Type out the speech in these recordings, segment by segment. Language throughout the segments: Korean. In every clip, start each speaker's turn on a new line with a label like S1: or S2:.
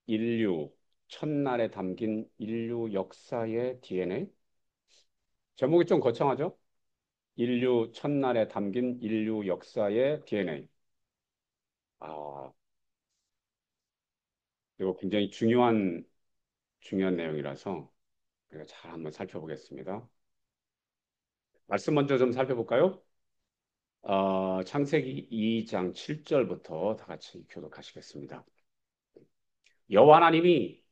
S1: 인류 첫날에 담긴 인류 역사의 DNA? 제목이 좀 거창하죠? 인류 첫날에 담긴 인류 역사의 DNA. 아, 이거 굉장히 중요한 내용이라서 우리가 잘 한번 살펴보겠습니다. 말씀 먼저 좀 살펴볼까요? 창세기 2장 7절부터 다 같이 교독하시겠습니다. 여호와 하나님이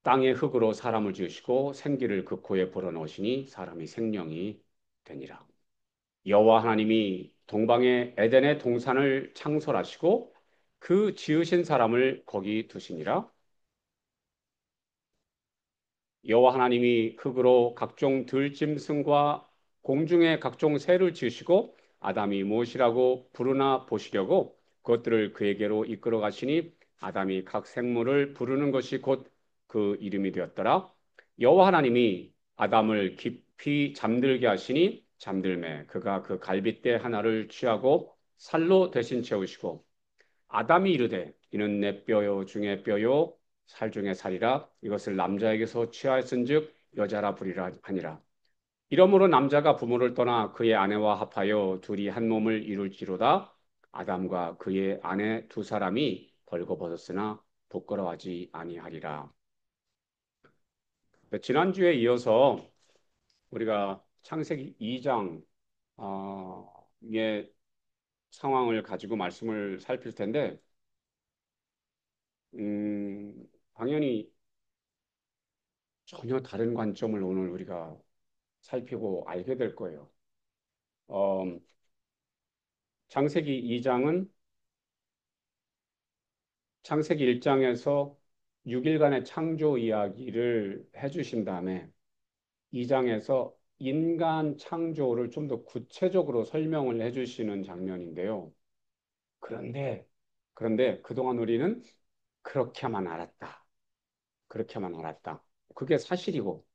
S1: 땅의 흙으로 사람을 지으시고 생기를 그 코에 불어넣으시니 사람이 생명이 되니라. 여호와 하나님이 동방의 에덴의 동산을 창설하시고 그 지으신 사람을 거기 두시니라. 여호와 하나님이 흙으로 각종 들짐승과 공중의 각종 새를 지으시고 아담이 무엇이라고 부르나 보시려고 그것들을 그에게로 이끌어 가시니 아담이 각 생물을 부르는 것이 곧 그 이름이 되었더라. 여호와 하나님이 아담을 깊이 잠들게 하시니 잠들매 그가 그 갈빗대 하나를 취하고 살로 대신 채우시고 아담이 이르되 이는 내 뼈요 중에 뼈요 살 중에 살이라 이것을 남자에게서 취하였은즉 여자라 부리라 하니라. 이러므로 남자가 부모를 떠나 그의 아내와 합하여 둘이 한 몸을 이룰지로다. 아담과 그의 아내 두 사람이 벌거벗었으나 부끄러워하지 아니하리라. 네, 지난주에 이어서 우리가 창세기 2장 의 상황을 가지고 말씀을 살필 텐데 당연히 전혀 다른 관점을 오늘 우리가 살피고 알게 될 거예요. 어, 창세기 2장은 창세기 1장에서 6일간의 창조 이야기를 해주신 다음에 2장에서 인간 창조를 좀 더 구체적으로 설명을 해주시는 장면인데요. 그런데, 그런데 그동안 우리는 그렇게만 알았다. 그렇게만 알았다. 그게 사실이고,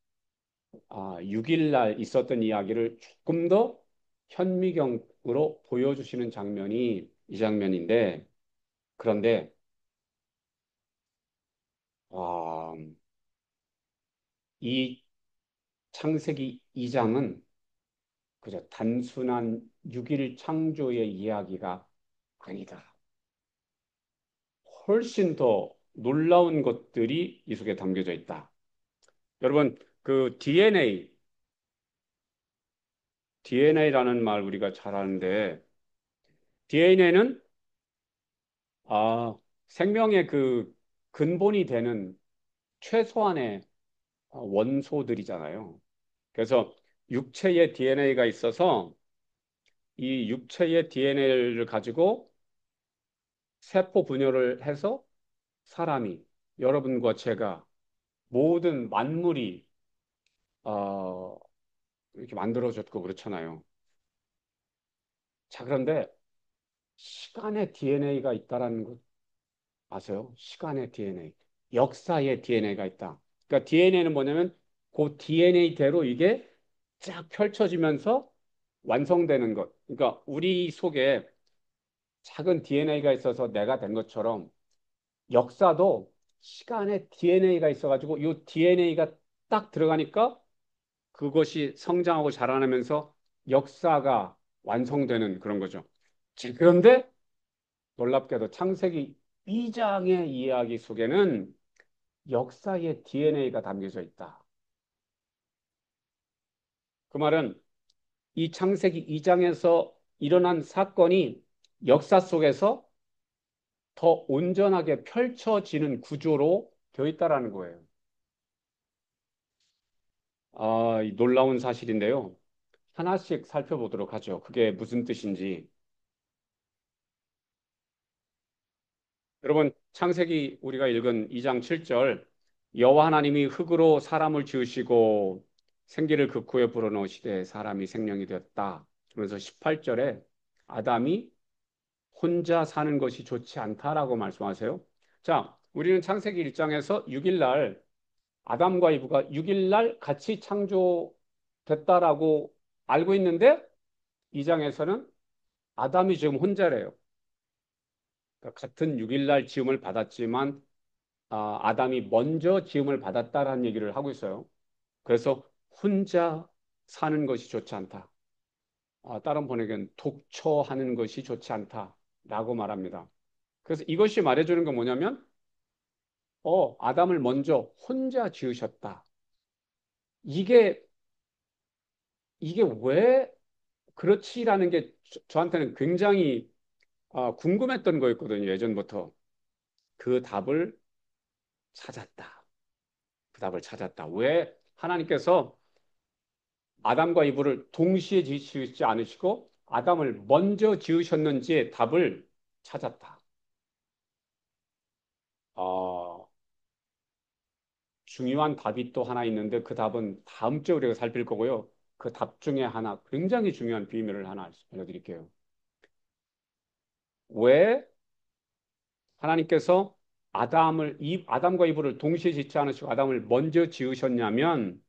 S1: 6일 날 있었던 이야기를 조금 더 현미경으로 보여주시는 장면이 이 장면인데, 그런데, 아, 이 창세기 2장은 그저 단순한 6일 창조의 이야기가 아니다. 훨씬 더 놀라운 것들이 이 속에 담겨져 있다. 여러분, 그 DNA라는 말 우리가 잘 아는데, DNA는 생명의 그 근본이 되는 최소한의 원소들이잖아요. 그래서 육체의 DNA가 있어서 이 육체의 DNA를 가지고 세포 분열을 해서 사람이 여러분과 제가 모든 만물이 어, 이렇게 만들어졌고 그렇잖아요. 자, 그런데 시간의 DNA가 있다라는 것 아세요? 시간의 DNA, 역사의 DNA가 있다. 그러니까 DNA는 뭐냐면 그 DNA대로 이게 쫙 펼쳐지면서 완성되는 것. 그러니까 우리 속에 작은 DNA가 있어서 내가 된 것처럼 역사도 시간에 DNA가 있어가지고 이 DNA가 딱 들어가니까 그것이 성장하고 자라나면서 역사가 완성되는 그런 거죠. 그런데 놀랍게도 창세기 2장의 이야기 속에는 역사의 DNA가 담겨져 있다. 그 말은 이 창세기 2장에서 일어난 사건이 역사 속에서 더 온전하게 펼쳐지는 구조로 되어 있다라는 거예요. 이 놀라운 사실인데요. 하나씩 살펴보도록 하죠. 그게 무슨 뜻인지. 여러분, 창세기 우리가 읽은 2장 7절, 여호와 하나님이 흙으로 사람을 지으시고 생기를 그 코에 불어넣으시되 사람이 생명이 되었다. 그러면서 18절에 아담이 혼자 사는 것이 좋지 않다라고 말씀하세요. 자, 우리는 창세기 1장에서 6일 날 아담과 이브가 6일 날 같이 창조됐다라고 알고 있는데 2장에서는 아담이 지금 혼자래요. 그러니까 같은 6일 날 지음을 받았지만 아담이 먼저 지음을 받았다라는 얘기를 하고 있어요. 그래서 혼자 사는 것이 좋지 않다. 다른 번역엔 독처하는 것이 좋지 않다라고 말합니다. 그래서 이것이 말해주는 건 뭐냐면, 아담을 먼저 혼자 지으셨다. 이게 이게 왜 그렇지라는 게 저한테는 굉장히 궁금했던 거였거든요. 예전부터 그 답을 찾았다. 그 답을 찾았다. 왜 하나님께서 아담과 이브를 동시에 지으시지 않으시고 아담을 먼저 지으셨는지의 답을 찾았다. 어, 중요한 답이 또 하나 있는데 그 답은 다음 주에 우리가 살필 거고요. 그 답 중에 하나 굉장히 중요한 비밀을 하나 알려드릴게요. 왜 하나님께서 아담과 이브를 동시에 짓지 않으시고 아담을 먼저 지으셨냐면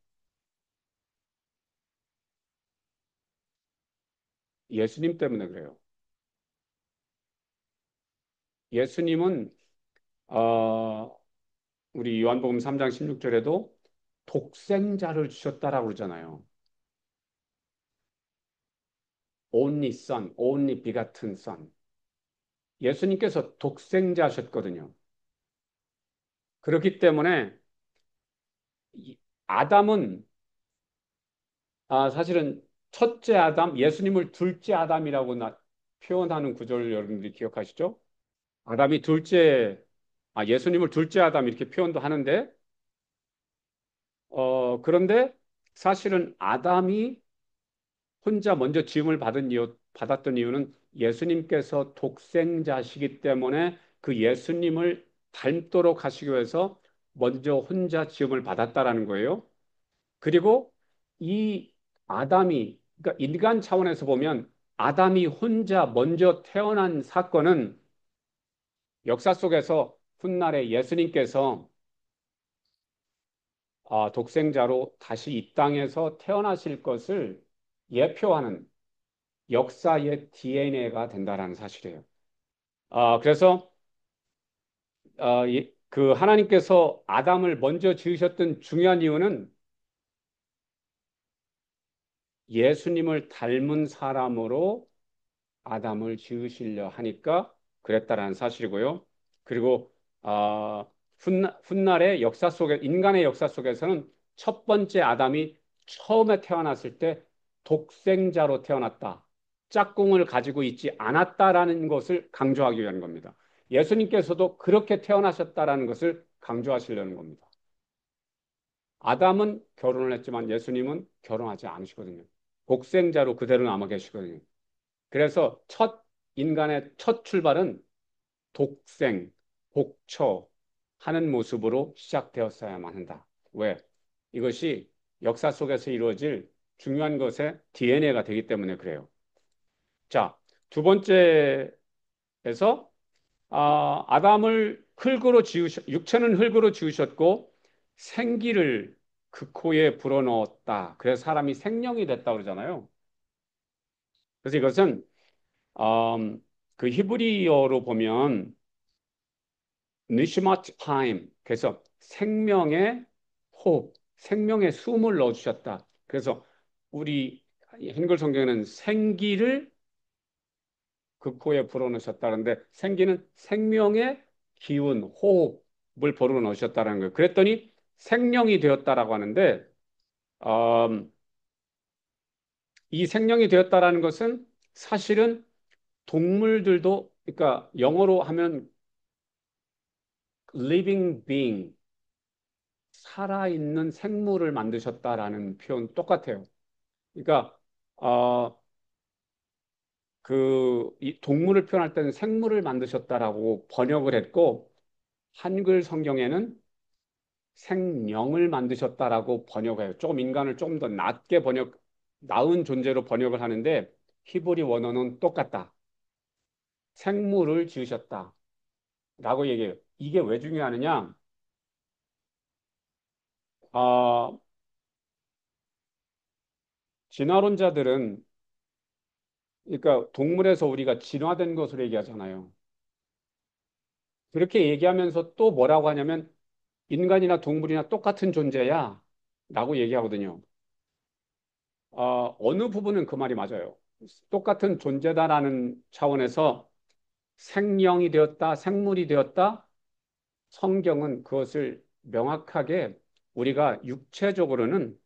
S1: 예수님 때문에 그래요. 예수님은 어, 우리 요한복음 3장 16절에도 독생자를 주셨다라고 그러잖아요. only son, only begotten son. 예수님께서 독생자셨거든요. 그렇기 때문에 아담은 사실은 첫째 아담, 예수님을 둘째 아담이라고 표현하는 구절을 여러분들이 기억하시죠? 아담이 예수님을 둘째 아담 이렇게 표현도 하는데, 그런데 사실은 아담이 혼자 먼저 지음을 받았던 이유는 예수님께서 독생자시기 때문에 그 예수님을 닮도록 하시기 위해서 먼저 혼자 지음을 받았다라는 거예요. 그리고 이 그러니까 인간 차원에서 보면 아담이 혼자 먼저 태어난 사건은 역사 속에서 훗날에 예수님께서 독생자로 다시 이 땅에서 태어나실 것을 예표하는 역사의 DNA가 된다라는 사실이에요. 그래서 그 하나님께서 아담을 먼저 지으셨던 중요한 이유는 예수님을 닮은 사람으로 아담을 지으시려 하니까 그랬다라는 사실이고요. 그리고 훗날의 역사 속에 인간의 역사 속에서는 첫 번째 아담이 처음에 태어났을 때 독생자로 태어났다. 짝꿍을 가지고 있지 않았다라는 것을 강조하기 위한 겁니다. 예수님께서도 그렇게 태어나셨다라는 것을 강조하시려는 겁니다. 아담은 결혼을 했지만 예수님은 결혼하지 않으시거든요. 독생자로 그대로 남아 계시거든요. 그래서 인간의 첫 출발은 독생, 독처 하는 모습으로 시작되었어야만 한다. 왜? 이것이 역사 속에서 이루어질 중요한 것의 DNA가 되기 때문에 그래요. 자, 두 번째에서 아담을 육체는 흙으로 지으셨고 생기를 그 코에 불어넣었다. 그래서 사람이 생명이 됐다 그러잖아요. 그래서 이것은 그 히브리어로 보면 니시마트 타임 그래서 생명의 호흡, 생명의 숨을 넣어주셨다. 그래서 우리 한글 성경에는 생기를 그 코에 불어넣으셨다는데 생기는 생명의 기운, 호흡을 불어넣으셨다는 거예요. 그랬더니 생명이 되었다라고 하는데 음, 이 생명이 되었다라는 것은 사실은 동물들도 그러니까 영어로 하면 living being 살아있는 생물을 만드셨다라는 표현 똑같아요. 그러니까 어, 이 동물을 표현할 때는 생물을 만드셨다라고 번역을 했고 한글 성경에는 생명을 만드셨다라고 번역해요. 조금 인간을 조금 더 나은 존재로 번역을 하는데 히브리 원어는 똑같다. 생물을 지으셨다라고 얘기해요. 이게 왜 중요하느냐? 어, 진화론자들은 그러니까 동물에서 우리가 진화된 것으로 얘기하잖아요. 그렇게 얘기하면서 또 뭐라고 하냐면 인간이나 동물이나 똑같은 존재야 라고 얘기하거든요. 어느 부분은 그 말이 맞아요. 똑같은 존재다라는 차원에서 생령이 되었다, 생물이 되었다, 성경은 그것을 명확하게 우리가 육체적으로는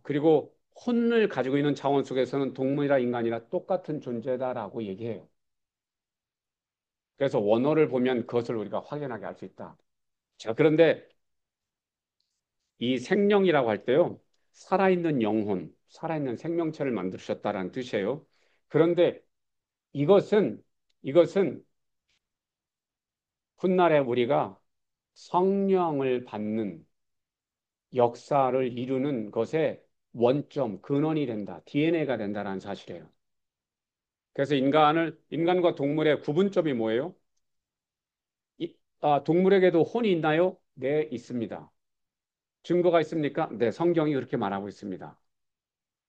S1: 그리고 혼을 가지고 있는 차원 속에서는 동물이나 인간이나 똑같은 존재다라고 얘기해요. 그래서 원어를 보면 그것을 우리가 확연하게 알 수 있다. 자, 그런데 이 생명이라고 할 때요, 살아있는 영혼, 살아있는 생명체를 만드셨다라는 뜻이에요. 그런데 이것은 훗날에 우리가 성령을 받는 역사를 이루는 것의 원점, 근원이 된다. DNA가 된다라는 사실이에요. 그래서 인간과 동물의 구분점이 뭐예요? 동물에게도 혼이 있나요? 네, 있습니다. 증거가 있습니까? 네, 성경이 그렇게 말하고 있습니다.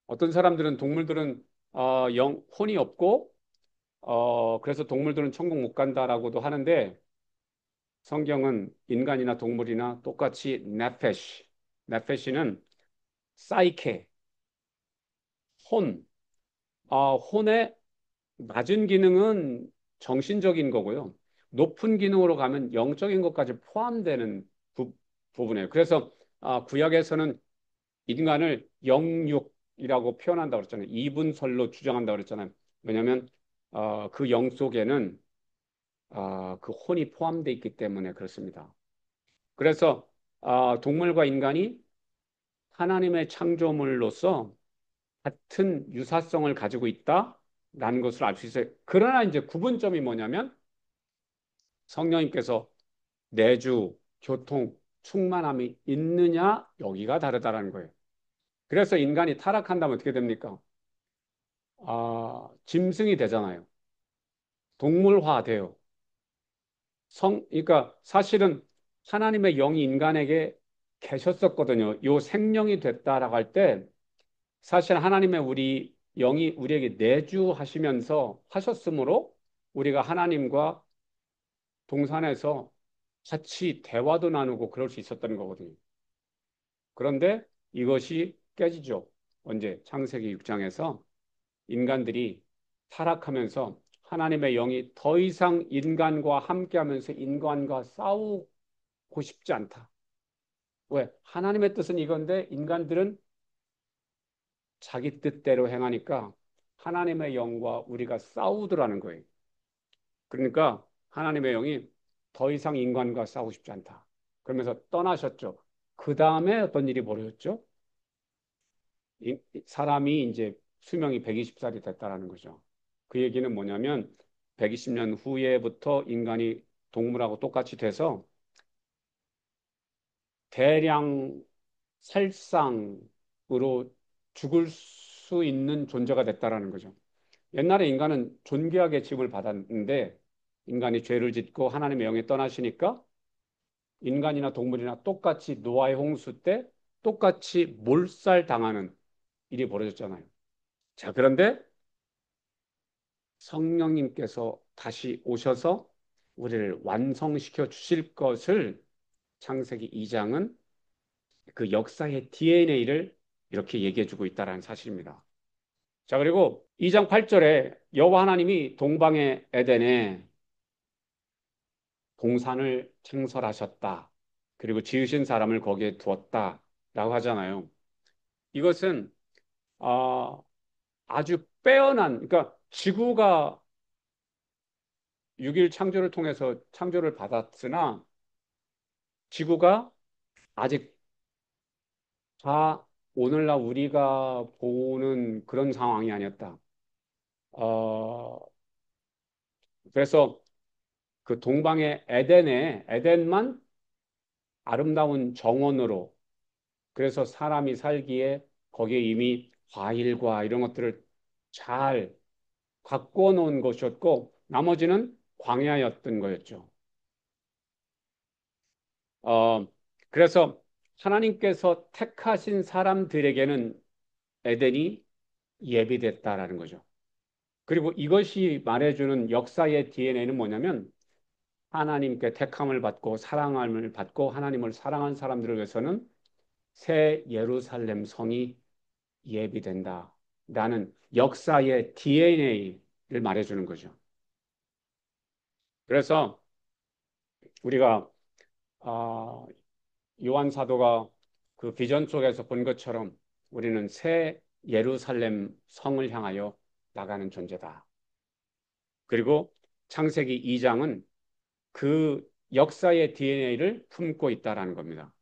S1: 어떤 사람들은 동물들은 혼이 없고 그래서 동물들은 천국 못 간다라고도 하는데 성경은 인간이나 동물이나 똑같이 네페시는 사이케, 혼, 혼의 낮은 기능은 정신적인 거고요. 높은 기능으로 가면 영적인 것까지 포함되는 부분이에요. 그래서 구약에서는 인간을 영육이라고 표현한다고 그랬잖아요. 이분설로 주장한다고 그랬잖아요. 왜냐하면 그 영 속에는 그 혼이 포함되어 있기 때문에 그렇습니다. 그래서 동물과 인간이 하나님의 창조물로서 같은 유사성을 가지고 있다라는 것을 알 수 있어요. 그러나 이제 구분점이 뭐냐면 성령님께서 내주, 교통, 충만함이 있느냐 여기가 다르다라는 거예요. 그래서 인간이 타락한다면 어떻게 됩니까? 짐승이 되잖아요. 동물화 돼요. 그러니까 사실은 하나님의 영이 인간에게 계셨었거든요. 요 생명이 됐다라고 할 때 사실 하나님의 우리 영이 우리에게 내주하시면서 하셨으므로 우리가 하나님과 동산에서 같이 대화도 나누고 그럴 수 있었던 거거든요. 그런데 이것이 깨지죠. 언제? 창세기 6장에서 인간들이 타락하면서 하나님의 영이 더 이상 인간과 함께하면서 인간과 싸우고 싶지 않다. 왜? 하나님의 뜻은 이건데 인간들은 자기 뜻대로 행하니까 하나님의 영과 우리가 싸우더라는 거예요. 그러니까 하나님의 영이 더 이상 인간과 싸우고 싶지 않다. 그러면서 떠나셨죠. 그 다음에 어떤 일이 벌어졌죠? 사람이 이제 수명이 120살이 됐다라는 거죠. 그 얘기는 뭐냐면 120년 후에부터 인간이 동물하고 똑같이 돼서 대량 살상으로 죽을 수 있는 존재가 됐다라는 거죠. 옛날에 인간은 존귀하게 취급을 받았는데 인간이 죄를 짓고 하나님의 영에 떠나시니까 인간이나 동물이나 똑같이 노아의 홍수 때 똑같이 몰살당하는 일이 벌어졌잖아요. 자, 그런데 성령님께서 다시 오셔서 우리를 완성시켜 주실 것을 창세기 2장은 그 역사의 DNA를 이렇게 얘기해 주고 있다는 사실입니다. 자, 그리고 2장 8절에 여호와 하나님이 동방의 에덴에 동산을 창설하셨다. 그리고 지으신 사람을 거기에 두었다라고 하잖아요. 이것은 아, 아주 빼어난 그러니까 지구가 6일 창조를 통해서 창조를 받았으나 지구가 아직 다 오늘날 우리가 보는 그런 상황이 아니었다. 어, 그래서 그 동방의 에덴만 아름다운 정원으로 그래서 사람이 살기에 거기에 이미 과일과 이런 것들을 잘 가꾸어 놓은 것이었고 나머지는 광야였던 거였죠. 어, 그래서 하나님께서 택하신 사람들에게는 에덴이 예비됐다라는 거죠. 그리고 이것이 말해주는 역사의 DNA는 뭐냐면 하나님께 택함을 받고 사랑함을 받고 하나님을 사랑한 사람들을 위해서는 새 예루살렘 성이 예비된다. 라는 역사의 DNA를 말해주는 거죠. 그래서 우리가 아, 요한 사도가 그 비전 속에서 본 것처럼 우리는 새 예루살렘 성을 향하여 나가는 존재다. 그리고 창세기 2장은 그 역사의 DNA를 품고 있다라는 겁니다.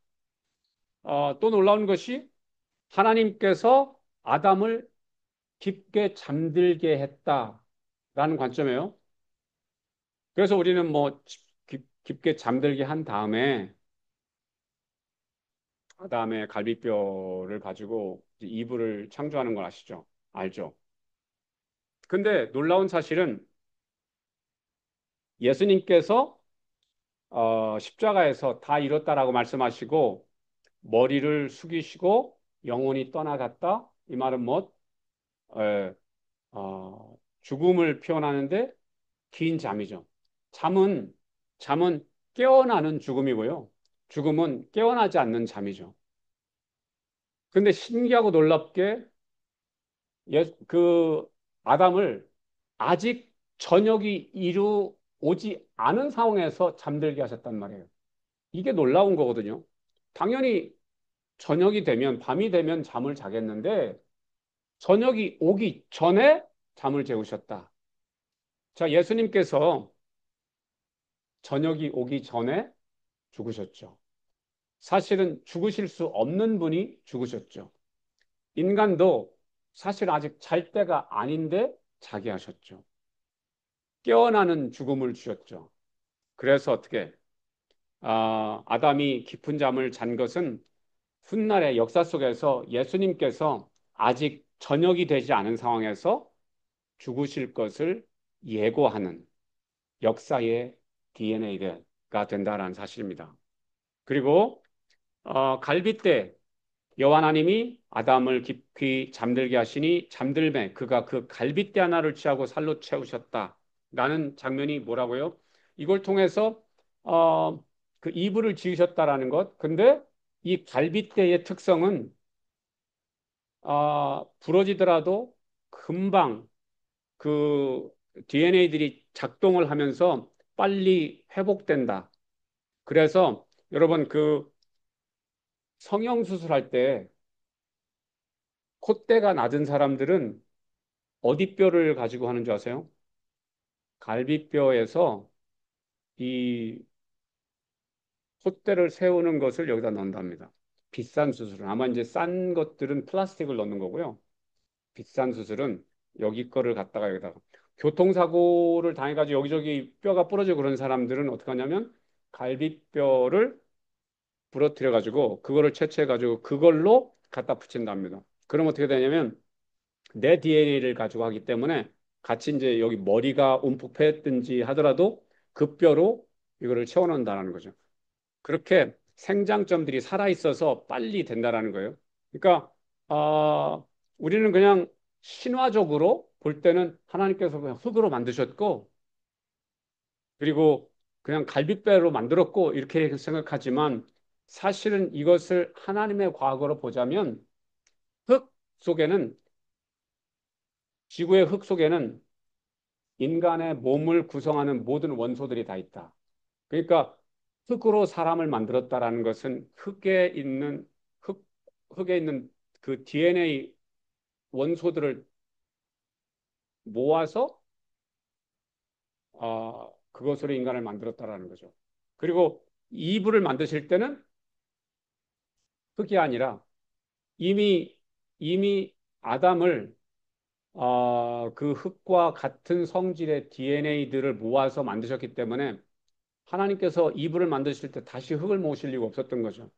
S1: 또 놀라운 것이 하나님께서 아담을 깊게 잠들게 했다라는 관점이에요. 그래서 우리는 뭐 깊게 잠들게 한 다음에 아담의 갈비뼈를 가지고 이불을 창조하는 걸 아시죠? 알죠? 근데 놀라운 사실은 예수님께서 십자가에서 다 이뤘다라고 말씀하시고 머리를 숙이시고 영혼이 떠나갔다. 이 말은 뭐 에, 죽음을 표현하는데 긴 잠이죠. 잠은 잠은 깨어나는 죽음이고요. 죽음은 깨어나지 않는 잠이죠. 근데 신기하고 놀랍게 그 아담을 아직 저녁이 이루어지 않은 상황에서 잠들게 하셨단 말이에요. 이게 놀라운 거거든요. 당연히 저녁이 되면 밤이 되면 잠을 자겠는데 저녁이 오기 전에 잠을 재우셨다. 자, 예수님께서 저녁이 오기 전에 죽으셨죠. 사실은 죽으실 수 없는 분이 죽으셨죠. 인간도 사실 아직 잘 때가 아닌데 자게 하셨죠. 깨어나는 죽음을 주셨죠. 그래서 어떻게 아담이 깊은 잠을 잔 것은 훗날의 역사 속에서 예수님께서 아직 저녁이 되지 않은 상황에서 죽으실 것을 예고하는 역사의 DNA가 된다라는 사실입니다. 그리고 갈빗대 여호와 하나님이 아담을 깊이 잠들게 하시니 잠들매 그가 그 갈빗대 하나를 취하고 살로 채우셨다라는 장면이 뭐라고요? 이걸 통해서 그 이불을 지으셨다라는 것. 근데 이 갈빗대의 특성은 부러지더라도 금방 그 DNA들이 작동을 하면서 빨리 회복된다. 그래서 여러분 그 성형 수술할 때 콧대가 낮은 사람들은 어디 뼈를 가지고 하는 줄 아세요? 갈비뼈에서 이 콧대를 세우는 것을 여기다 넣는답니다. 비싼 수술은 아마 이제 싼 것들은 플라스틱을 넣는 거고요. 비싼 수술은 여기 거를 갖다가 여기다가 교통사고를 당해가지고 여기저기 뼈가 부러지고 그런 사람들은 어떻게 하냐면 갈비뼈를 부러뜨려 가지고 그거를 채취해 가지고 그걸로 갖다 붙인답니다. 그럼 어떻게 되냐면 내 DNA를 가지고 하기 때문에 같이 이제 여기 머리가 움푹 패였든지 하더라도 그 뼈로 이거를 채워넣는다는 거죠. 그렇게 생장점들이 살아 있어서 빨리 된다라는 거예요. 그러니까 우리는 그냥 신화적으로 볼 때는 하나님께서 그냥 흙으로 만드셨고 그리고 그냥 갈빗배로 만들었고 이렇게 생각하지만 사실은 이것을 하나님의 과거로 보자면 흙 속에는 지구의 흙 속에는 인간의 몸을 구성하는 모든 원소들이 다 있다. 그러니까 흙으로 사람을 만들었다라는 것은 흙, 흙에 있는 그 DNA 원소들을 모아서 그것으로 인간을 만들었다라는 거죠. 그리고 이불을 만드실 때는 흙이 아니라 이미 이미 아담을 그 흙과 같은 성질의 DNA들을 모아서 만드셨기 때문에 하나님께서 이불을 만드실 때 다시 흙을 모으실 이유가 없었던 거죠.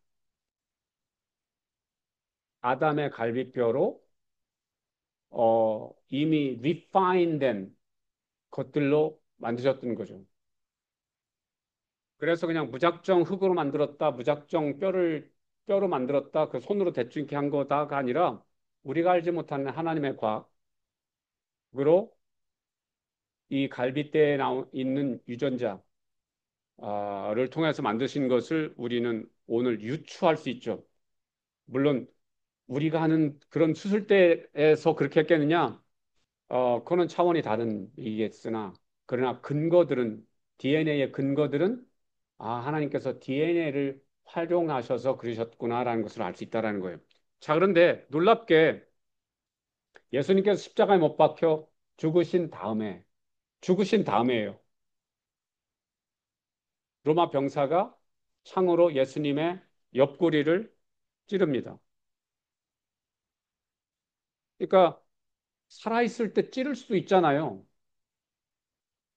S1: 아담의 갈비뼈로 이미 refine된 것들로 만드셨던 거죠. 그래서 그냥 무작정 흙으로 만들었다, 무작정 뼈로 만들었다, 그 손으로 대충 이렇게 한 거다가 아니라 우리가 알지 못하는 하나님의 과학으로 이 갈빗대에 있는 유전자, 를 통해서 만드신 것을 우리는 오늘 유추할 수 있죠. 물론 우리가 하는 그런 수술대에서 그렇게 했겠느냐? 그거는 차원이 다른 얘기겠으나, 그러나 근거들은, DNA의 근거들은, 하나님께서 DNA를 활용하셔서 그러셨구나라는 것을 알 수 있다라는 거예요. 자, 그런데 놀랍게 예수님께서 십자가에 못 박혀 죽으신 다음에예요. 로마 병사가 창으로 예수님의 옆구리를 찌릅니다. 그러니까 살아있을 때 찌를 수도 있잖아요.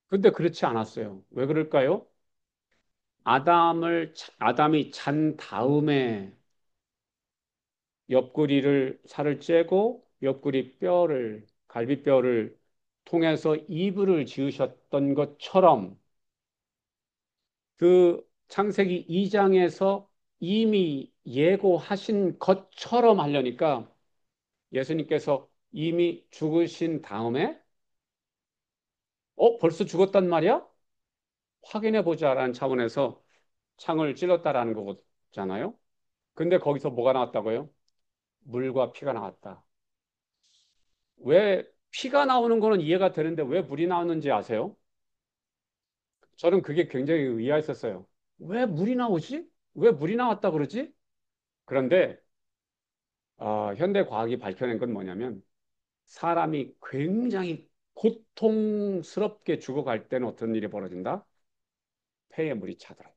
S1: 근데 그렇지 않았어요. 왜 그럴까요? 아담이 잔 다음에 옆구리를 살을 째고 옆구리 뼈를 갈비뼈를 통해서 이불을 지으셨던 것처럼 그 창세기 2장에서 이미 예고하신 것처럼 하려니까 예수님께서 이미 죽으신 다음에 벌써 죽었단 말이야? 확인해 보자라는 차원에서 창을 찔렀다라는 거잖아요. 근데 거기서 뭐가 나왔다고요? 물과 피가 나왔다. 왜 피가 나오는 거는 이해가 되는데 왜 물이 나오는지 아세요? 저는 그게 굉장히 의아했었어요. 왜 물이 나오지? 왜 물이 나왔다 그러지? 그런데 현대 과학이 밝혀낸 건 뭐냐면 사람이 굉장히 고통스럽게 죽어갈 때는 어떤 일이 벌어진다? 폐에 물이 차더라.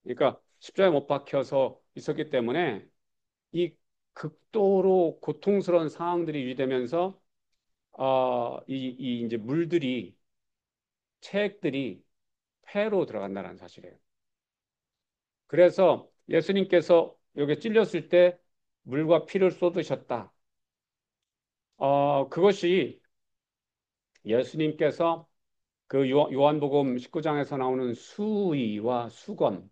S1: 그러니까 십자가에 못 박혀서 있었기 때문에 이 극도로 고통스러운 상황들이 유지되면서 이 이제 물들이 체액들이 폐로 들어간다는 사실이에요. 그래서 예수님께서 여기 찔렸을 때 물과 피를 쏟으셨다. 그것이 예수님께서 그 요한복음 19장에서 나오는 수의와 수건이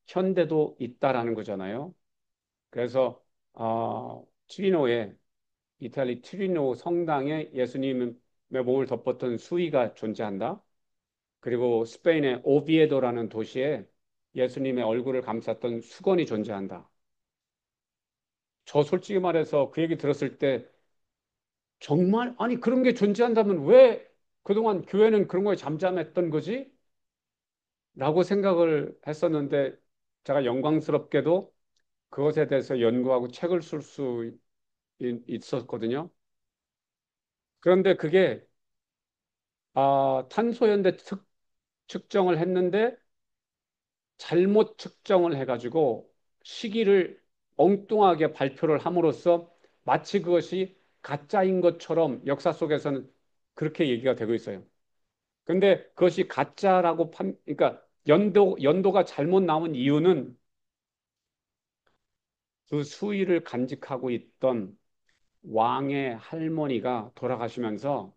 S1: 현대도 있다라는 거잖아요. 그래서 트리노에 이탈리 트리노 성당에 예수님의 몸을 덮었던 수의가 존재한다. 그리고 스페인의 오비에도라는 도시에 예수님의 얼굴을 감쌌던 수건이 존재한다. 저 솔직히 말해서 그 얘기 들었을 때 정말 아니 그런 게 존재한다면 왜 그동안 교회는 그런 거에 잠잠했던 거지? 라고 생각을 했었는데 제가 영광스럽게도 그것에 대해서 연구하고 책을 쓸 수 있었거든요. 그런데 그게 탄소연대 측정을 했는데 잘못 측정을 해가지고 시기를 엉뚱하게 발표를 함으로써 마치 그것이 가짜인 것처럼 역사 속에서는 그렇게 얘기가 되고 있어요. 근데 그것이 가짜라고 그러니까 연도가 잘못 나온 이유는 그 수위를 간직하고 있던 왕의 할머니가 돌아가시면서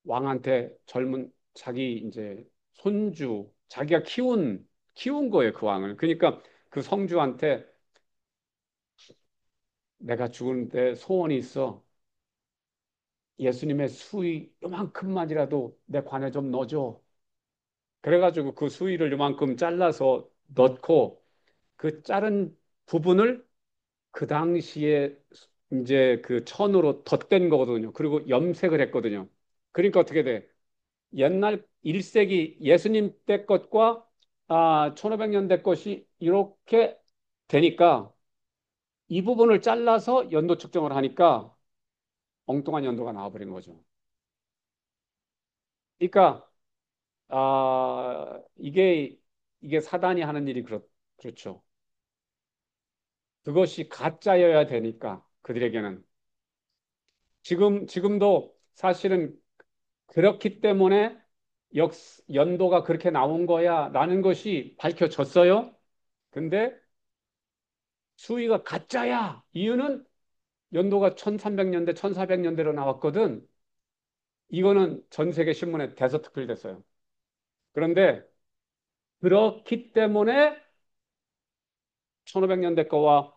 S1: 왕한테 젊은 자기 이제 손주 자기가 키운 거예요, 그 왕을. 그러니까 그 성주한테 내가 죽은데 소원이 있어. 예수님의 수위 요만큼만이라도 내 관에 좀 넣어줘. 그래가지고 그 수위를 요만큼 잘라서 넣고 그 자른 부분을 그 당시에 이제 그 천으로 덧댄 거거든요. 그리고 염색을 했거든요. 그러니까 어떻게 돼? 옛날 1세기 예수님 때 것과 1500년대 것이 이렇게 되니까 이 부분을 잘라서 연도 측정을 하니까 엉뚱한 연도가 나와버린 거죠. 그러니까 이게 사단이 하는 일이 그렇죠. 그것이 가짜여야 되니까 그들에게는 지금도 사실은 그렇기 때문에 역 연도가 그렇게 나온 거야라는 것이 밝혀졌어요. 근데 수위가 가짜야. 이유는 연도가 1300년대, 1400년대로 나왔거든. 이거는 전 세계 신문에 대서특필됐어요. 그런데 그렇기 때문에 1500년대 거와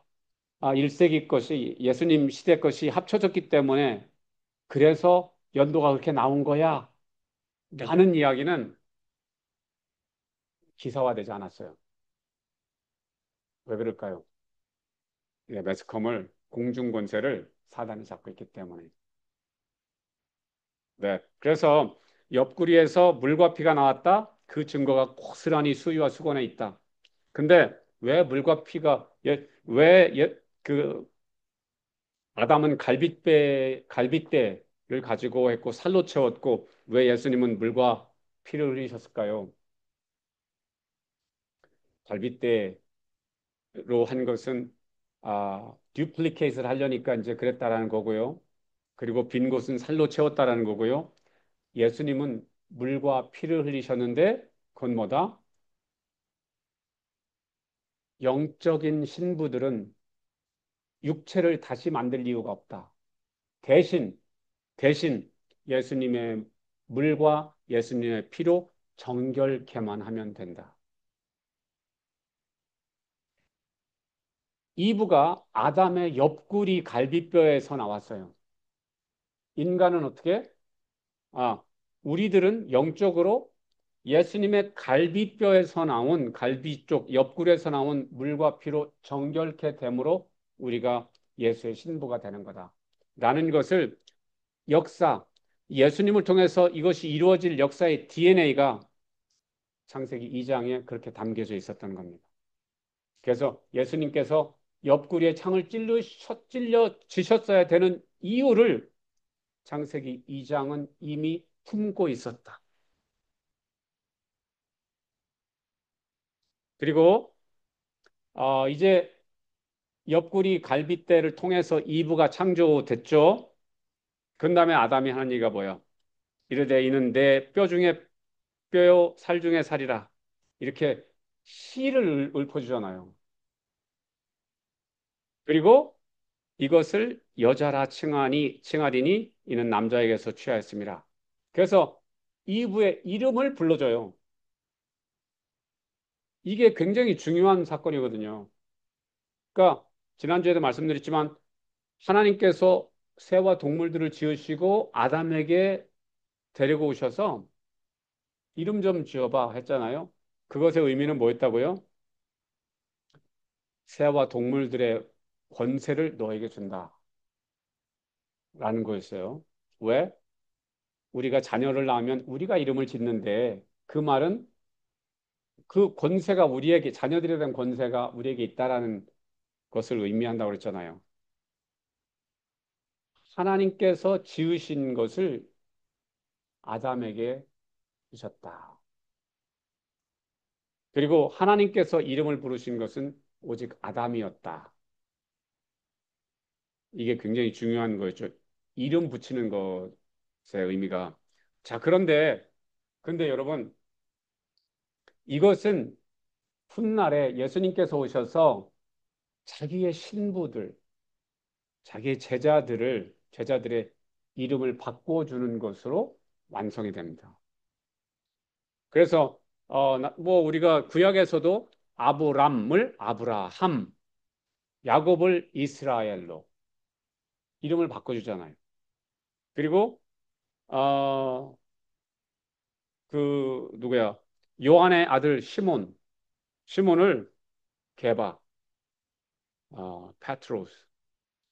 S1: 1세기 것이 예수님 시대 것이 합쳐졌기 때문에 그래서 연도가 그렇게 나온 거야 라는 이야기는 기사화되지 않았어요. 왜 그럴까요? 네, 매스컴을 공중권세를 사단이 잡고 있기 때문에. 네. 그래서 옆구리에서 물과 피가 나왔다. 그 증거가 고스란히 수위와 수건에 있다. 근데 왜 물과 피가 그 아담은 갈빗대를 가지고 했고 살로 채웠고 왜 예수님은 물과 피를 흘리셨을까요? 갈빗대로 한 것은 듀플리케이트를 하려니까 이제 그랬다라는 거고요. 그리고 빈 곳은 살로 채웠다라는 거고요. 예수님은 물과 피를 흘리셨는데 그건 뭐다? 영적인 신부들은 육체를 다시 만들 이유가 없다. 대신 대신 예수님의 물과 예수님의 피로 정결케만 하면 된다. 이브가 아담의 옆구리 갈비뼈에서 나왔어요. 인간은 어떻게? 아, 우리들은 영적으로 예수님의 갈비뼈에서 나온 갈비 쪽 옆구리에서 나온 물과 피로 정결케 됨으로 우리가 예수의 신부가 되는 거다. 라는 것을 역사, 예수님을 통해서 이것이 이루어질 역사의 DNA가 창세기 2장에 그렇게 담겨져 있었던 겁니다. 그래서 예수님께서 옆구리에 창을 찔러 지셨어야 되는 이유를 창세기 2장은 이미 품고 있었다. 그리고 이제 옆구리 갈빗대를 통해서 이브가 창조됐죠. 그 다음에 아담이 하는 얘기가 뭐야? 이르되 이는 내 뼈 중에 뼈요 살 중에 살이라. 이렇게 씨를 읊어주잖아요. 그리고 이것을 여자라 칭하리니 이는 남자에게서 취하였습니다. 그래서 이브의 이름을 불러줘요. 이게 굉장히 중요한 사건이거든요. 그러니까 지난주에도 말씀드렸지만 하나님께서 새와 동물들을 지으시고 아담에게 데리고 오셔서 이름 좀 지어봐 했잖아요. 그것의 의미는 뭐였다고요? 새와 동물들의 권세를 너에게 준다라는 거였어요. 왜? 우리가 자녀를 낳으면 우리가 이름을 짓는데 그 말은 그 권세가 우리에게 자녀들에 대한 권세가 우리에게 있다라는 것을 의미한다고 그랬잖아요. 하나님께서 지으신 것을 아담에게 주셨다. 그리고 하나님께서 이름을 부르신 것은 오직 아담이었다. 이게 굉장히 중요한 거였죠. 이름 붙이는 것의 의미가. 자, 근데 여러분, 이것은 훗날에 예수님께서 오셔서 자기의 신부들, 자기의 제자들의 이름을 바꿔주는 것으로 완성이 됩니다. 그래서, 뭐, 우리가 구약에서도 아브람을 아브라함, 야곱을 이스라엘로 이름을 바꿔주잖아요. 그리고, 어, 누구야? 요한의 아들 시몬을 게바, 페트로스.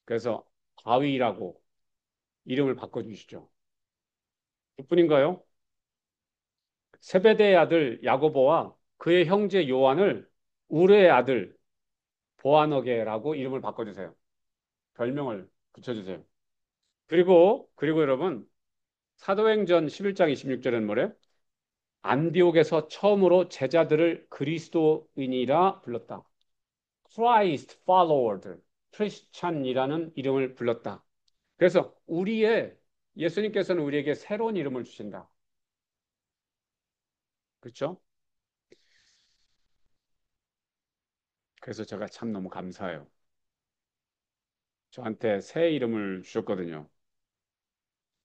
S1: 그래서 바위라고 이름을 바꿔주시죠. 그뿐인가요? 세베대의 아들 야고보와 그의 형제 요한을 우르의 아들 보아너게라고 이름을 바꿔주세요. 별명을 붙여주세요. 그리고 여러분 사도행전 11장 26절에는 뭐래? 안디옥에서 처음으로 제자들을 그리스도인이라 불렀다. Christ follower, 크리스찬이라는 이름을 불렀다. 그래서 예수님께서는 우리에게 새로운 이름을 주신다. 그렇죠? 그래서 제가 참 너무 감사해요. 저한테 새 이름을 주셨거든요.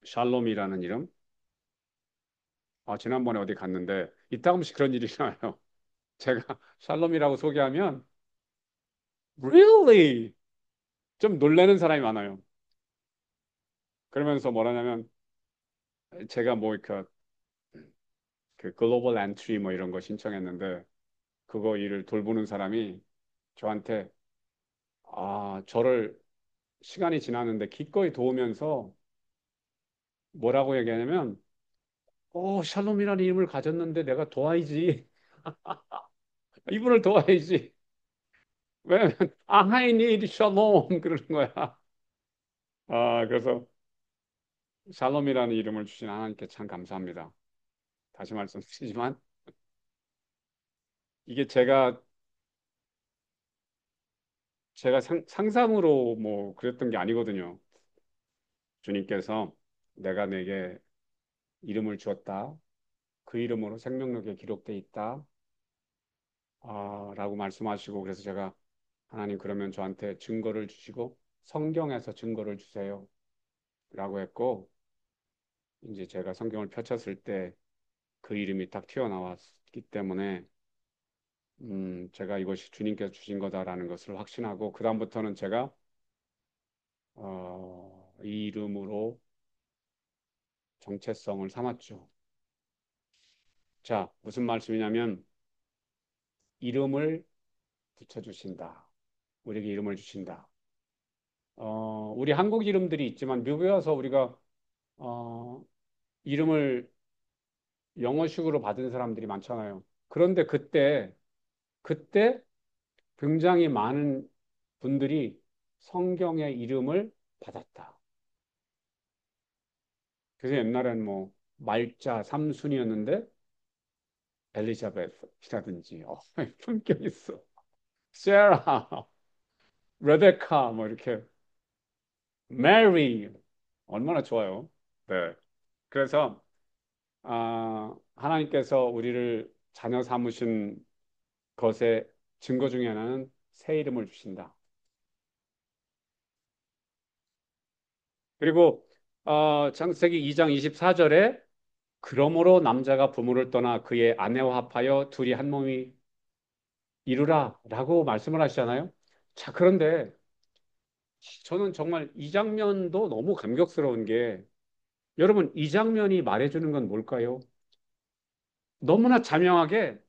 S1: 샬롬이라는 이름. 지난번에 어디 갔는데 이따금씩 그런 일이 일어나요. 제가 샬롬이라고 소개하면 really 좀 놀라는 사람이 많아요. 그러면서 뭐라냐면 제가 뭐 이렇게 그 글로벌 엔트리 뭐 이런 거 신청했는데 그거 일을 돌보는 사람이 저한테 저를 시간이 지났는데 기꺼이 도우면서 뭐라고 얘기하냐면 샬롬이라는 이름을 가졌는데 내가 도와야지. 이분을 도와야지. 왜냐면 I need shalom 그러는 거야. 그래서 샬롬이라는 이름을 주신 하나님께 참 감사합니다. 다시 말씀드리지만 이게 제가 상상으로 뭐 그랬던 게 아니거든요. 주님께서 내가 내게 이름을 주었다. 그 이름으로 생명록에 기록돼 있다. 라고 말씀하시고 그래서 제가 하나님 그러면 저한테 증거를 주시고 성경에서 증거를 주세요. 라고 했고 이제 제가 성경을 펼쳤을 때 그 이름이 딱 튀어나왔기 때문에 제가 이것이 주님께서 주신 거다라는 것을 확신하고 그다음부터는 제가 이 이름으로 정체성을 삼았죠. 자, 무슨 말씀이냐면 이름을 붙여주신다. 우리에게 이름을 주신다. 우리 한국 이름들이 있지만 미국에 와서 우리가 어, 이름을 영어식으로 받은 사람들이 많잖아요. 그런데 그때 굉장히 많은 분들이 성경의 이름을 받았다. 그래서 옛날에는 뭐 말자 삼순이었는데 엘리자베스라든지 품격 있어. 세라, 레베카 뭐 이렇게 메리 얼마나 좋아요. 네. 그래서 하나님께서 우리를 자녀 삼으신 것의 증거 중에 하나는 새 이름을 주신다. 그리고 창세기 2장 24절에 그러므로 남자가 부모를 떠나 그의 아내와 합하여 둘이 한 몸이 이루라라고 말씀을 하시잖아요. 자, 그런데 저는 정말 이 장면도 너무 감격스러운 게 여러분 이 장면이 말해주는 건 뭘까요? 너무나 자명하게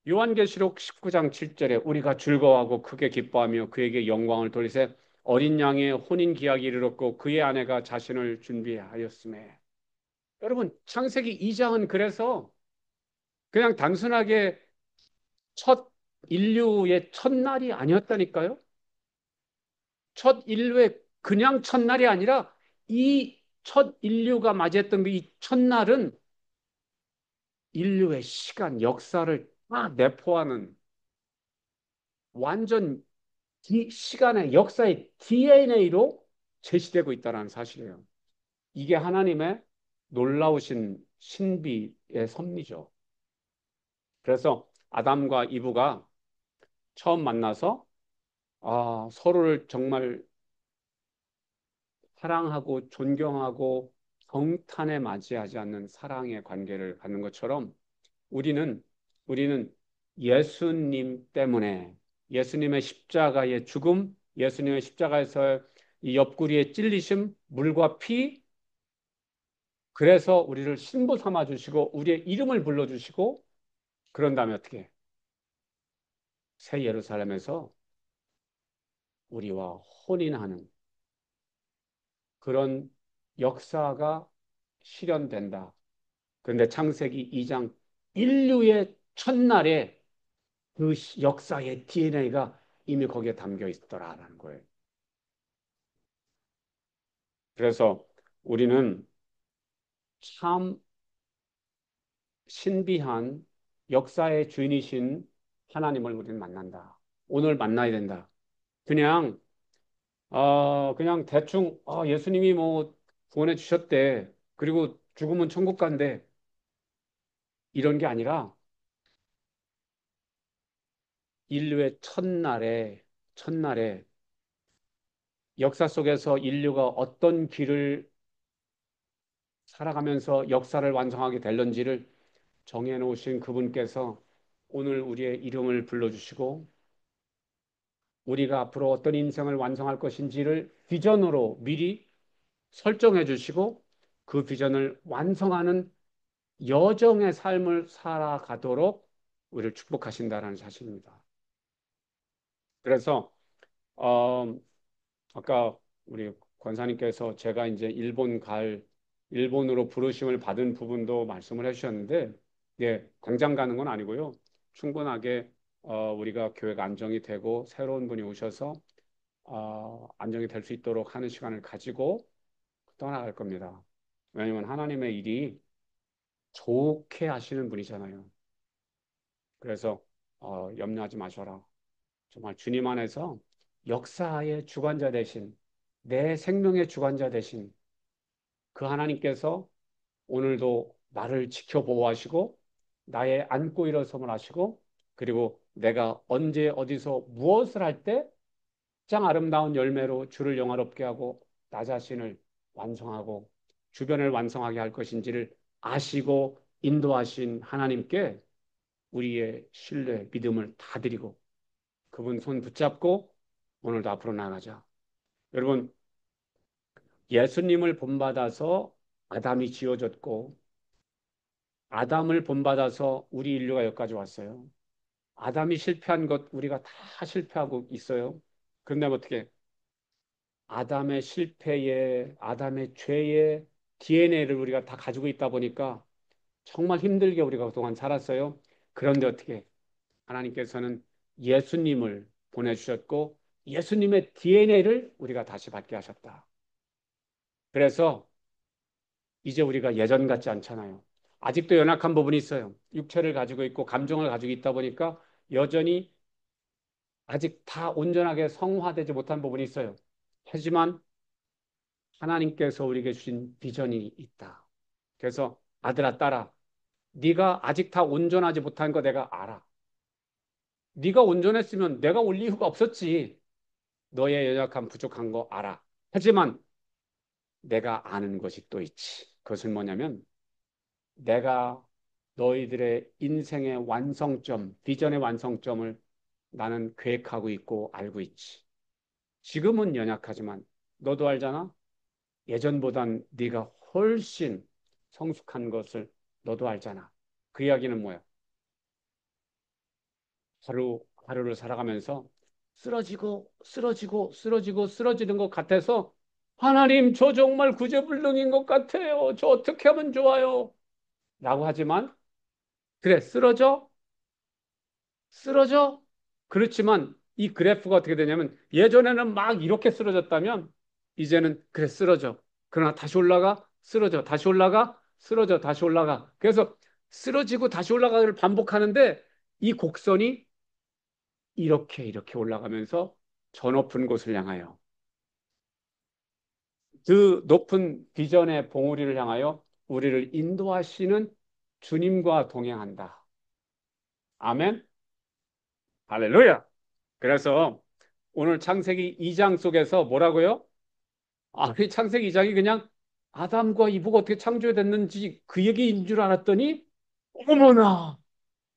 S1: 요한계시록 19장 7절에 우리가 즐거워하고 크게 기뻐하며 그에게 영광을 돌리세 어린 양의 혼인 기약이 이르렀고 그의 아내가 자신을 준비하였음에 여러분 창세기 2장은 그래서 그냥 단순하게 첫 인류의 첫날이 아니었다니까요. 첫 인류의 그냥 첫날이 아니라 이 첫 인류가 맞이했던 그 이 첫날은 인류의 시간, 역사를 다 내포하는 완전 시간의 역사의 DNA로 제시되고 있다는 사실이에요. 이게 하나님의 놀라우신 신비의 섭리죠. 그래서 아담과 이브가 처음 만나서 서로를 정말 사랑하고 존경하고 경탄에 맞이하지 않는 사랑의 관계를 갖는 것처럼 우리는 우리는 예수님 때문에 예수님의 십자가의 죽음, 예수님의 십자가에서 이 옆구리에 찔리심, 물과 피, 그래서 우리를 신부 삼아 주시고 우리의 이름을 불러 주시고 그런 다음에 어떻게 새 예루살렘에서 우리와 혼인하는 그런 역사가 실현된다. 그런데 창세기 2장 인류의 첫날에 그 역사의 DNA가 이미 거기에 담겨 있더라라는 거예요. 그래서 우리는 참 신비한 역사의 주인이신 하나님을 우리는 만난다. 오늘 만나야 된다. 그냥 그냥 대충 예수님이 뭐 구원해 주셨대. 그리고 죽으면 천국 간대. 이런 게 아니라 인류의 첫날에 역사 속에서 인류가 어떤 길을 살아가면서 역사를 완성하게 될런지를 정해 놓으신 그분께서 오늘 우리의 이름을 불러주시고 우리가 앞으로 어떤 인생을 완성할 것인지를 비전으로 미리 설정해 주시고 그 비전을 완성하는 여정의 삶을 살아가도록 우리를 축복하신다라는 사실입니다. 그래서 어, 아까 우리 권사님께서 제가 이제 일본으로 부르심을 받은 부분도 말씀을 해주셨는데, 예, 당장 가는 건 아니고요. 충분하게 우리가 교회가 안정이 되고 새로운 분이 오셔서 안정이 될 수 있도록 하는 시간을 가지고 떠나갈 겁니다. 왜냐하면 하나님의 일이 좋게 하시는 분이잖아요. 그래서 염려하지 마셔라. 정말 주님 안에서 역사의 주관자 되신, 내 생명의 주관자 되신 그 하나님께서 오늘도 나를 지켜보호하시고 나의 안고 일어섬을 하시고, 그리고 내가 언제 어디서 무엇을 할 때 가장 아름다운 열매로 주를 영화롭게 하고 나 자신을 완성하고 주변을 완성하게 할 것인지를 아시고 인도하신 하나님께 우리의 신뢰, 믿음을 다 드리고 그분 손 붙잡고 오늘도 앞으로 나가자. 여러분, 예수님을 본받아서 아담이 지어졌고 아담을 본받아서 우리 인류가 여기까지 왔어요. 아담이 실패한 것 우리가 다 실패하고 있어요. 그런데 어떻게 아담의 실패에 아담의 죄의 DNA를 우리가 다 가지고 있다 보니까 정말 힘들게 우리가 그동안 살았어요. 그런데 어떻게 하나님께서는 예수님을 보내주셨고 예수님의 DNA를 우리가 다시 받게 하셨다. 그래서 이제 우리가 예전 같지 않잖아요. 아직도 연약한 부분이 있어요. 육체를 가지고 있고 감정을 가지고 있다 보니까 여전히 아직 다 온전하게 성화되지 못한 부분이 있어요. 하지만 하나님께서 우리에게 주신 비전이 있다. 그래서 아들아 딸아, 네가 아직 다 온전하지 못한 거 내가 알아. 네가 온전했으면 내가 올 이유가 없었지. 너의 연약한 부족한 거 알아. 하지만 내가 아는 것이 또 있지. 그것은 뭐냐면 내가 너희들의 인생의 완성점, 비전의 완성점을 나는 계획하고 있고 알고 있지. 지금은 연약하지만 너도 알잖아. 예전보단 네가 훨씬 성숙한 것을 너도 알잖아. 그 이야기는 뭐야? 하루를 살아가면서 쓰러지는 것 같아서 하나님, 저 정말 구제불능인 것 같아요. 저 어떻게 하면 좋아요? 라고 하지만 그래, 쓰러져. 그렇지만 이 그래프가 어떻게 되냐면 예전에는 막 이렇게 쓰러졌다면 이제는 그래, 쓰러져. 그러나 다시 올라가, 쓰러져, 다시 올라가, 쓰러져, 다시 올라가. 그래서 쓰러지고 다시 올라가기를 반복하는데 이 곡선이 이렇게 올라가면서 저 높은 곳을 향하여 그 높은 비전의 봉우리를 향하여 우리를 인도하시는 주님과 동행한다. 아멘. 할렐루야. 그래서 오늘 창세기 2장 속에서 뭐라고요? 그 창세기 2장이 그냥 아담과 이브가 어떻게 창조됐는지 그 얘기인 줄 알았더니 어머나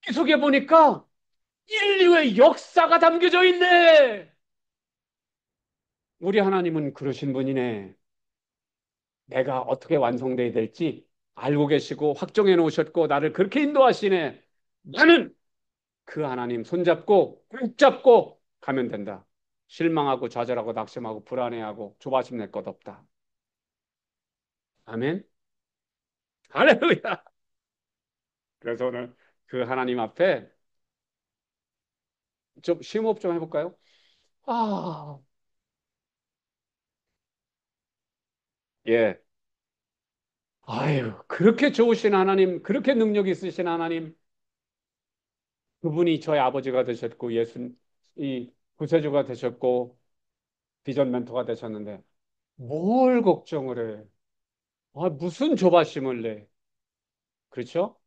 S1: 이 속에 보니까 인류의 역사가 담겨져 있네. 우리 하나님은 그러신 분이네. 내가 어떻게 완성돼야 될지 알고 계시고 확정해 놓으셨고 나를 그렇게 인도하시네. 나는 그 하나님 손잡고 꼭 잡고 가면 된다. 실망하고 좌절하고 낙심하고 불안해하고 조바심 낼 것 없다. 아멘. 할렐루야. 그래서 오늘 그 하나님 앞에 좀 심호흡 좀 해볼까요? 아, 예. 아유, 그렇게 좋으신 하나님, 그렇게 능력 있으신 하나님, 그분이 저의 아버지가 되셨고, 이 구세주가 되셨고, 비전 멘토가 되셨는데, 뭘 걱정을 해? 무슨 조바심을 내? 그렇죠?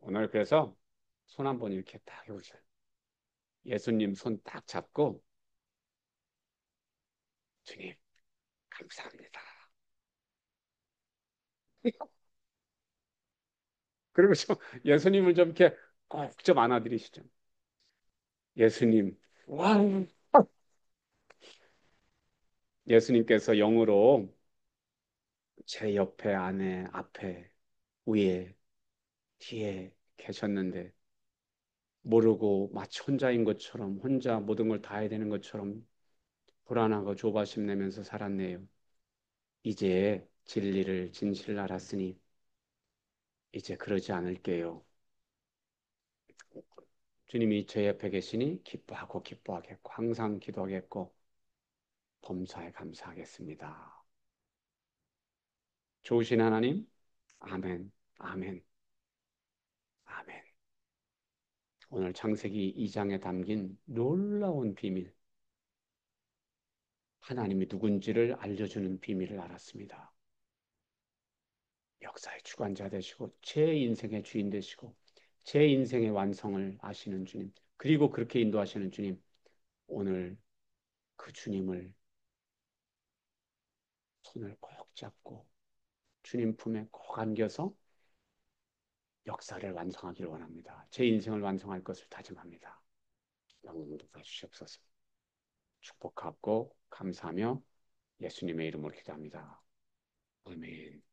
S1: 오늘 그래서 손 한번 이렇게 딱 해보세요. 예수님 손 딱 잡고, 주님, 감사합니다. 그리고 좀 예수님을 좀 이렇게 꼭 좀 안아드리시죠. 예수님, 와, 예수님께서 영으로 제 옆에, 안에, 앞에, 위에 뒤에 계셨는데 모르고 마치 혼자인 것처럼 혼자 모든 걸 다 해야 되는 것처럼 불안하고 조바심 내면서 살았네요. 이제 진리를 진실을 알았으니 이제 그러지 않을게요. 주님이 제 옆에 계시니 기뻐하고 기뻐하겠고 항상 기도하겠고 범사에 감사하겠습니다. 좋으신 하나님, 아멘, 아멘, 아멘. 오늘 창세기 2장에 담긴 놀라운 비밀, 하나님이 누군지를 알려주는 비밀을 알았습니다. 역사의 주관자 되시고 제 인생의 주인 되시고 제 인생의 완성을 아시는 주님, 그리고 그렇게 인도하시는 주님, 오늘 그 주님을 손을 꼭 잡고 주님 품에 꼭 안겨서 역사를 완성하기를 원합니다. 제 인생을 완성할 것을 다짐합니다. 영광 높여주시옵소서. 축복하고 감사하며 예수님의 이름으로 기도합니다. 아멘.